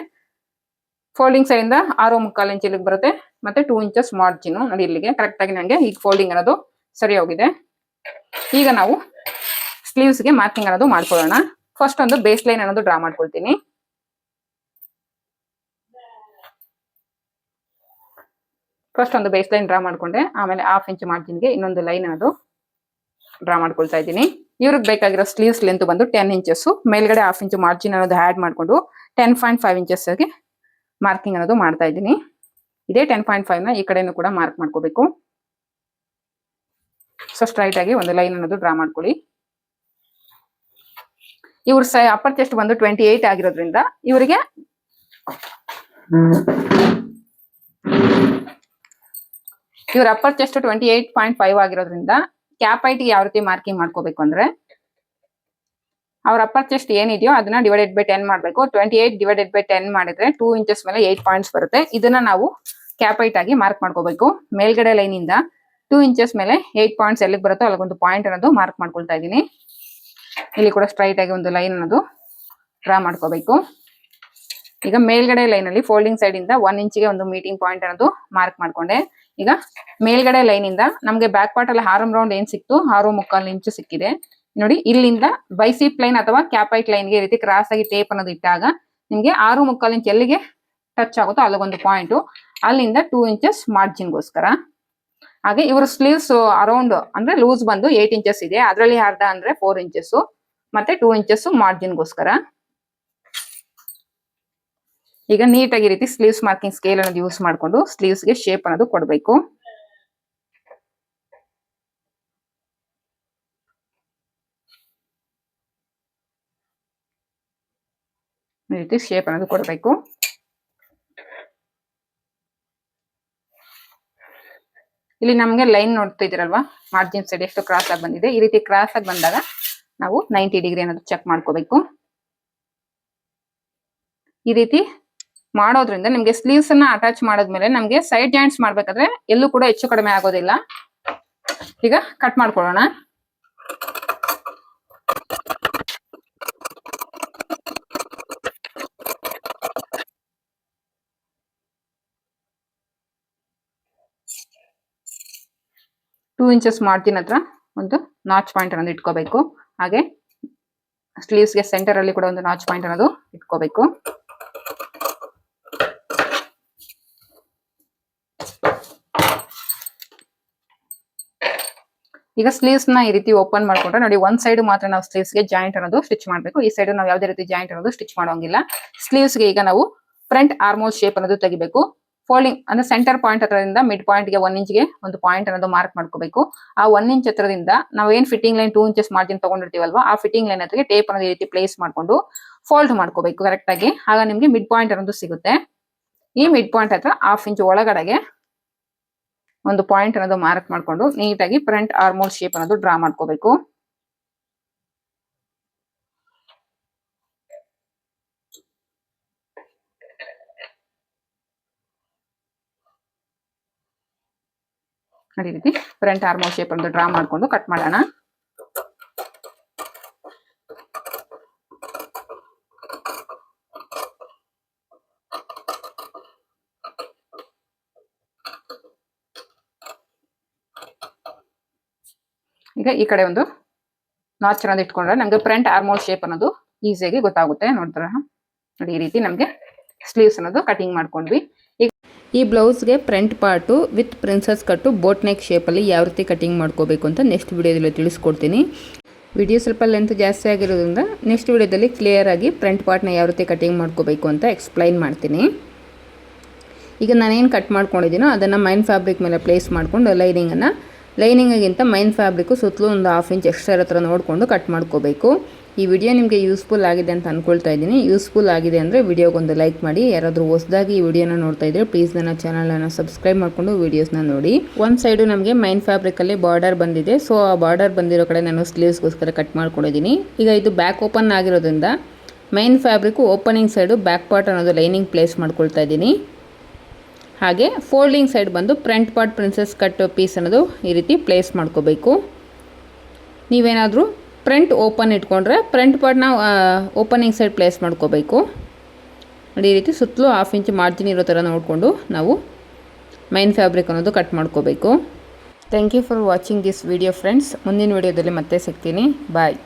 ಫೋಲ್ಡಿಂಗ್ ಸೈಡ್ ಇಂದ 6.25 ಇಂಚ್ ಇಲ್ಲಿಗೆ ಬರುತ್ತೆ. ಮತ್ತೆ 2 ಇಂಚಸ್ ಮಾರ್ಜಿನ್ ನೋಡಿ ಇಲ್ಲಿಗೆ ಕರೆಕ್ಟ್ ಆಗಿ ನನಗೆ ಈಗ ಫೋಲ್ಡಿಂಗ್ ಅನ್ನೋದು ಸರಿ ಹೋಗಿದೆ. ಈಗ ನಾವು ಸ್ಲೀವ್ಸ್ ಗೆ ಮಾರ್ಕಿಂಗ್ ಅನ್ನೋದು ಮಾಡ್ಕೊಳ್ಳೋಣ. ಫಸ್ಟ್ ಒಂದು ಬೇಸ್ ಲೈನ್ ಅನ್ನೋದು ಡ್ರಾ ಮಾಡ್ಕೊಳ್ತೀನಿ. ಫಸ್ಟ್ ಒಂದು ಬೇಸ್ ಲೈನ್ ಡ್ರಾ ಮಾಡ್ಕೊಂಡೆ, ಆಮೇಲೆ 1/2 ಇಂಚ್ ಮಾರ್ಜಿನ್ ಗೆ ಇನ್ನೊಂದು ಲೈನ್ ಅನ್ನೋದು ಡ್ರಾ ಮಾಡ್ಕೊಳ್ತಾ ಇದ್ದೀನಿ. ಇವ್ರಿಗೆ ಬೇಕಾಗಿರೋ ಸ್ಲೀವ್ಸ್ ಲೆಂತ್ ಬಂದು 10 ಇಂಚಸ್. ಮೇಲ್ಗಡೆ 1/2 ಇಂಚ್ ಮಾರ್ಜಿನ್ ಅನ್ನೋದು ಆಡ್ ಮಾಡ್ಕೊಂಡು 10.5 ಇಂಚಸ್ ಗೆ ಮಾರ್ಕಿಂಗ್ ಅನ್ನೋದು ಮಾಡ್ತಾ ಇದ್ದೀನಿ. ಇದೇ 10.5 ನ ಈ ಕಡೆನೂ ಕೂಡ ಮಾರ್ಕ್ ಮಾಡ್ಕೋಬೇಕು. ಸೊ ಸ್ಟ್ರೈಟ್ ಆಗಿ ಒಂದು ಲೈನ್ ಅನ್ನೋದು ಡ್ರಾ ಮಾಡ್ಕೊಳ್ಳಿ. ಇವ್ರ ಅಪ್ಪರ್ ಚೆಸ್ಟ್ ಬಂದು 28 ಆಗಿರೋದ್ರಿಂದ ಇವರಿಗೆ ಇವ್ರ ಅಪ್ಪರ್ ಚೆಸ್ಟ್ 28.5 ಆಗಿರೋದ್ರಿಂದ ಕ್ಯಾಪ್ ಹೈಟ್ ಯಾವ ರೀತಿ ಮಾರ್ಕಿಂಗ್ ಮಾಡ್ಕೋಬೇಕು ಅಂದ್ರೆ ಅವ್ರ ಅಪ್ಪರ್ ಚೆಸ್ಟ್ ಏನಿದೆಯೋ ಅದನ್ನ ಡಿವೈಡೆಡ್ ಬೈ 10 ಮಾಡಬೇಕು. 28 ಡಿವೈಡೆಡ್ ಬೈ 10 ಮಾಡಿದ್ರೆ 2 ಇಂಚಸ್ ಮೇಲೆ 8 ಪಾಯಿಂಟ್ಸ್ ಬರುತ್ತೆ. ಇದನ್ನ ನಾವು ಕ್ಯಾಪ್ ಹೈಟ್ ಆಗಿ ಮಾರ್ಕ್ ಮಾಡ್ಕೋಬೇಕು. ಮೇಲ್ಗಡೆ ಲೈನ್ ಇಂದ 2 ಇಂಚಸ್ ಮೇಲೆ 8 ಪಾಯಿಂಟ್ಸ್ ಎಲ್ಲಿಗೆ ಬರುತ್ತೋ ಅಲ್ಲಿಗೊಂದು ಪಾಯಿಂಟ್ ಅನ್ನೋದು ಮಾರ್ಕ್ ಮಾಡ್ಕೊಳ್ತಾ ಇದ್ದೀನಿ. ಇಲ್ಲಿ ಕೂಡ ಸ್ಟ್ರೈಟ್ ಆಗಿ ಒಂದು ಲೈನ್ ಅನ್ನೋದು ಡ್ರಾ ಮಾಡ್ಕೋಬೇಕು. ಈಗ ಮೇಲ್ಗಡೆ ಲೈನ್ ಅಲ್ಲಿ ಫೋಲ್ಡಿಂಗ್ ಸೈಡ್ ಇಂದ 1 ಇಂಚಿಗೆ ಒಂದು ಮೀಟಿಂಗ್ ಪಾಯಿಂಟ್ ಅನ್ನೋದು ಮಾರ್ಕ್ ಮಾಡ್ಕೊಂಡೆ. ಈಗ ಮೇಲ್ಗಡೆ ಲೈನ್ ಇಂದ ನಮ್ಗೆ ಬ್ಯಾಕ್ ಪಾರ್ಟ್ ಅಲ್ಲಿ ಹಾರಂ ರೌಂಡ್ ಏನ್ ಸಿಕ್ತು 6.25 ಇಂಚು ಸಿಕ್ಕಿದೆ ನೋಡಿ. ಇಲ್ಲಿಂದ ಬೈಸಿಪ್ ಲೈನ್ ಅಥವಾ ಕ್ಯಾಪ್ ಹೈಟ್ ಲೈನ್ ಗೆ ಈ ರೀತಿ ಕ್ರಾಸ್ ಆಗಿ ಟೇಪ್ ಅನ್ನೋದು ಇಟ್ಟಾಗ ನಿಮ್ಗೆ 6.25 ಇಂಚ್ ಎಲ್ಲಿಗೆ ಟಚ್ ಆಗುತ್ತೋ ಅಲ್ಲಿಗೊಂದು ಪಾಯಿಂಟ್, ಅಲ್ಲಿಂದ 2 ಇಂಚಸ್ ಮಾರ್ಜಿನ್ಗೋಸ್ಕರ. ಹಾಗೆ ಇವ್ರ ಸ್ಲೀವ್ಸ್ ಅರೌಂಡ್ ಅಂದ್ರೆ ಲೂಸ್ ಬಂದು 8 ಇಂಚಸ್ ಇದೆ, ಅದರಲ್ಲಿ ಅರ್ಧ ಅಂದ್ರೆ 4 ಇಂಚಸ್ ಮತ್ತೆ 2 ಇಂಚಸ್ ಮಾರ್ಜಿನ್ಗೋಸ್ಕರ. ಈಗ ನೀಟಾಗಿ ರೀತಿ ಸ್ಲೀವ್ಸ್ ಮಾರ್ಕಿಂಗ್ ಸ್ಕೇಲ್ ಅನ್ನೋದು ಯೂಸ್ ಮಾಡ್ಕೊಂಡು ಸ್ಲೀವ್ಸ್ ಗೆ ಶೇಪ್ ಅನ್ನೋದು ಕೊಡಬೇಕು. ಈ ರೀತಿ ಶೇಪ್ ಅನ್ನೋದು ಕೊಡಬೇಕು. ಇಲ್ಲಿ ನಮ್ಗೆ ಲೈನ್ ನೋಡ್ತಾ ಇದೀರಲ್ವಾ, ಮಾರ್ಜಿನ್ ಸೈಡ್ ಎಷ್ಟು ಕ್ರಾಸ್ ಆಗಿ ಬಂದಿದೆ. ಈ ರೀತಿ ಕ್ರಾಸ್ ಆಗಿ ಬಂದಾಗ ನಾವು 90 ಡಿಗ್ರಿ ಅನ್ನೋದು ಚೆಕ್ ಮಾಡ್ಕೋಬೇಕು. ಈ ರೀತಿ ಮಾಡೋದ್ರಿಂದ ನಿಮ್ಗೆ ಸ್ಲೀವ್ಸ್ ಅನ್ನ ಅಟ್ಯಾಚ್ ಮಾಡಾದ್ಮೇಲೆ ನಮ್ಗೆ ಸೈಡ್ ಜಾಯಿಂಟ್ಸ್ ಮಾಡ್ಬೇಕಾದ್ರೆ ಎಲ್ಲೂ ಕೂಡ ಹೆಚ್ಚು ಕಡಿಮೆ ಆಗೋದಿಲ್ಲ. ಈಗ ಕಟ್ ಮಾಡ್ಕೊಳ್ಳೋಣ. ಟೂ ಇಂಚಸ್ ಮಾರ್ಜಿನ್ ಹತ್ರ ಒಂದು ನಾಚ್ ಪಾಯಿಂಟ್ ಅನ್ನೋದು ಇಟ್ಕೋಬೇಕು. ಹಾಗೆ ಸ್ಲೀವ್ಸ್ ಗೆ ಸೆಂಟರ್ ಅಲ್ಲಿ ಕೂಡ ಒಂದು ನಾಚ್ ಪಾಯಿಂಟ್ ಅನ್ನೋದು ಇಟ್ಕೋಬೇಕು. ಈಗ ಸ್ಲೀವ್ಸ್ ನ ಈ ರೀತಿ ಓಪನ್ ಮಾಡ್ಕೊಂಡ್ರೆ ನೋಡಿ, ಒಂದ್ ಸೈಡ್ ಮಾತ್ರ ನಾವು ಸ್ಲೀವ್ಸ್ ಗೆ ಜಾಯಿಂಟ್ ಅನ್ನೋದು ಸ್ಟಿಚ್ ಮಾಡ್ಬೇಕು. ಈ ಸೈಡ್ ನಾವು ಯಾವುದೇ ರೀತಿ ಜಾಯಿಂಟ್ ಅನ್ನೋದು ಸ್ಟಿಚ್ ಮಾಡೋಂಗಿಲ್ಲ. ಸ್ಲೀವ್ಸ್ ಗೆ ಈಗ ನಾವು ಫ್ರಂಟ್ ಆರ್ಮೋಲ್ ಶೇಪ್ ಅನ್ನೋದು ತೆಗಿಬೇಕು. ಫೋಲ್ಡಿಂಗ್ ಅಂದ್ರೆ ಸೆಂಟರ್ ಪಾಯಿಂಟ್ ಹತ್ರದಿಂದ ಮಿಡ್ ಪಾಯಿಂಟ್ ಗೆ 1 ಇಂಚ್ಗೆ ಒಂದು ಪಾಯಿಂಟ್ ಅನ್ನೋದು ಮಾರ್ಕ್ ಮಾಡ್ಕೋಬೇಕು. ಆ 1 ಇಂಚ್ ಹತ್ರದಿಂದ ನಾವು ಏನ್ ಫಿಟ್ಟಿಂಗ್ ಲೈನ್ 2 ಇಂಚಸ್ ಮಾರ್ಜಿನ್ ತಗೊಂಡಿರ್ತೀವಲ್ವಾ, ಆ ಫಿಟ್ಟಿಂಗ್ ಲೈನ್ ಹತ್ತಿಗೆ ಟೇಪ್ ಅನ್ನೋದು ಈ ರೀತಿ ಪ್ಲೇಸ್ ಮಾಡ್ಕೊಂಡು ಫೋಲ್ಡ್ ಮಾಡ್ಕೋಬೇಕು ಕರೆಕ್ಟ್ ಆಗಿ. ಆಗ ನಿಮ್ಗೆ ಮಿಡ್ ಪಾಯಿಂಟ್ ಅನ್ನೋದು ಸಿಗುತ್ತೆ. ಈ ಮಿಡ್ ಪಾಯಿಂಟ್ ಹತ್ರ 1/2 ಇಂಚ್ ಒಳಗಡೆಗೆ ಒಂದು ಪಾಯಿಂಟ್ ಅನ್ನೋದು ಮಾರ್ಕ್ ಮಾಡ್ಕೊಂಡು ನೀಟಾಗಿ ಫ್ರಂಟ್ ಆರ್ಮೋಲ್ ಶೇಪ್ ಅನ್ನೋದು ಡ್ರಾ ಮಾಡ್ಕೋಬೇಕು. ಅದೇ ರೀತಿ ಫ್ರಂಟ್ ಆರ್ಮೋಲ್ ಶೇಪ್ ಅನ್ನೋದು ಡ್ರಾ ಮಾಡ್ಕೊಂಡು ಕಟ್ ಮಾಡೋಣ. ಈಗ ಈ ಕಡೆ ಒಂದು ನಾಚ್ ಅನ್ನೋದು ಇಟ್ಕೊಂಡ್ರೆ ನಮ್ಗೆ ಫ್ರಂಟ್ ಆರ್ಮೋಲ್ ಶೇಪ್ ಅನ್ನೋದು ಈಸಿಯಾಗಿ ಗೊತ್ತಾಗುತ್ತೆ. ನೋಡ್ತಾರ ನೋಡಿ, ಈ ರೀತಿ ನಮ್ಗೆ ಸ್ಲೀವ್ಸ್ ಅನ್ನೋದು ಕಟಿಂಗ್ ಮಾಡ್ಕೊಂಡ್ವಿ. ಈಗ ಈ ಬ್ಲೌಸ್ಗೆ front part with princess cut boat neck ಶೇಪಲ್ಲಿ ಯಾವ ರೀತಿ ಕಟಿಂಗ್ ಮಾಡ್ಕೋಬೇಕು ಅಂತ ನೆಕ್ಸ್ಟ್ ವಿಡಿಯೋದಲ್ಲಿ ತಿಳಿಸ್ಕೊಡ್ತೀನಿ. ವಿಡಿಯೋ ಸ್ವಲ್ಪ ಲೆಂತ್ ಜಾಸ್ತಿ ಆಗಿರೋದ್ರಿಂದ ನೆಕ್ಸ್ಟ್ ವಿಡಿಯೋದಲ್ಲಿ ಕ್ಲಿಯರ್ ಆಗಿ ಫ್ರಂಟ್ ಪಾರ್ಟ್ನ ಯಾವ ರೀತಿ ಕಟಿಂಗ್ ಮಾಡ್ಕೋಬೇಕು ಅಂತ ಎಕ್ಸ್ಪ್ಲೈನ್ ಮಾಡ್ತೀನಿ. ಈಗ ನಾನೇನು ಕಟ್ ಮಾಡ್ಕೊಂಡಿದ್ದೀನೋ ಅದನ್ನು ಮೈನ್ ಫ್ಯಾಬ್ರಿಕ್ ಮೇಲೆ ಪ್ಲೇಸ್ ಮಾಡ್ಕೊಂಡು ಲೈನಿಂಗಿಗಿಂತ ಮೈನ್ ಫ್ಯಾಬ್ರಿಕ್ಕು ಸುತ್ತಲೂ ಒಂದು 1/2 ಇಂಚ್ ಎಕ್ಸ್ಟ್ರಾ ಹತ್ರ ನೋಡಿಕೊಂಡು ಕಟ್ ಮಾಡ್ಕೋಬೇಕು. ಈ ವಿಡಿಯೋ ನಿಮಗೆ ಯೂಸ್ಫುಲ್ ಆಗಿದೆ ಅಂತ ಅಂದ್ಕೊಳ್ತಾ ಇದ್ದೀನಿ. ಯೂಸ್ಫುಲ್ ಆಗಿದೆ ಅಂದರೆ ವಿಡಿಯೋಗೊಂದು ಲೈಕ್ ಮಾಡಿ. ಯಾರಾದರೂ ಹೊಸದಾಗಿ ಈ ವಿಡಿಯೋನ ನೋಡ್ತಾ ಇದ್ದರೆ ಪ್ಲೀಸ್ ನನ್ನ ಚಾನಲನ್ನು ಸಬ್ಸ್ಕ್ರೈಬ್ ಮಾಡಿಕೊಂಡು ವೀಡಿಯೋಸ್ನ ನೋಡಿ. ಒಂದು ಸೈಡು ನಮಗೆ ಮೈನ್ ಫ್ಯಾಬ್ರಿಕಲ್ಲಿ ಬಾರ್ಡರ್ ಬಂದಿದೆ. ಸೊ ಆ ಬಾರ್ಡರ್ ಬಂದಿರೋ ಕಡೆ ನಾನು ಸ್ಲೀವ್ಸ್ಗೋಸ್ಕರ ಕಟ್ ಮಾಡ್ಕೊಂಡಿದ್ದೀನಿ. ಈಗ ಇದು ಬ್ಯಾಕ್ ಓಪನ್ ಆಗಿರೋದ್ರಿಂದ main fabric opening side back part ಅನ್ನೋದು ಲೈನಿಂಗ್ ಪ್ಲೇಸ್ ಮಾಡ್ಕೊಳ್ತಾ ಇದ್ದೀನಿ. ಹಾಗೆ ಫೋಲ್ಡಿಂಗ್ ಸೈಡ್ ಬಂದು front part princess cut piece ಅನ್ನೋದು ಈ ರೀತಿ ಪ್ಲೇಸ್ ಮಾಡ್ಕೋಬೇಕು. ನೀವೇನಾದರೂ ಫ್ರಂಟ್ ಓಪನ್ ಇಟ್ಕೊಂಡ್ರೆ ಫ್ರಂಟ್ ಪಾರ್ಟ್ನ ಓಪನಿಂಗ್ ಸೈಡ್ ಪ್ಲೇಸ್ ಮಾಡ್ಕೋಬೇಕು. ನೋಡಿ, ಈ ರೀತಿ ಸುತ್ತಲೂ 1/2 ಇಂಚ್ ಮಾರ್ಜಿನ್ ಇರೋ ಥರ ನೋಡಿಕೊಂಡು ನಾವು ಮೈನ್ ಫ್ಯಾಬ್ರಿಕ್ ಅನ್ನೋದು ಕಟ್ ಮಾಡ್ಕೋಬೇಕು. Thank you for watching this video friends. ಮುಂದಿನ ವಿಡಿಯೋದಲ್ಲಿ ಮತ್ತೆ ಸಿಗ್ತೀನಿ. ಬಾಯ್.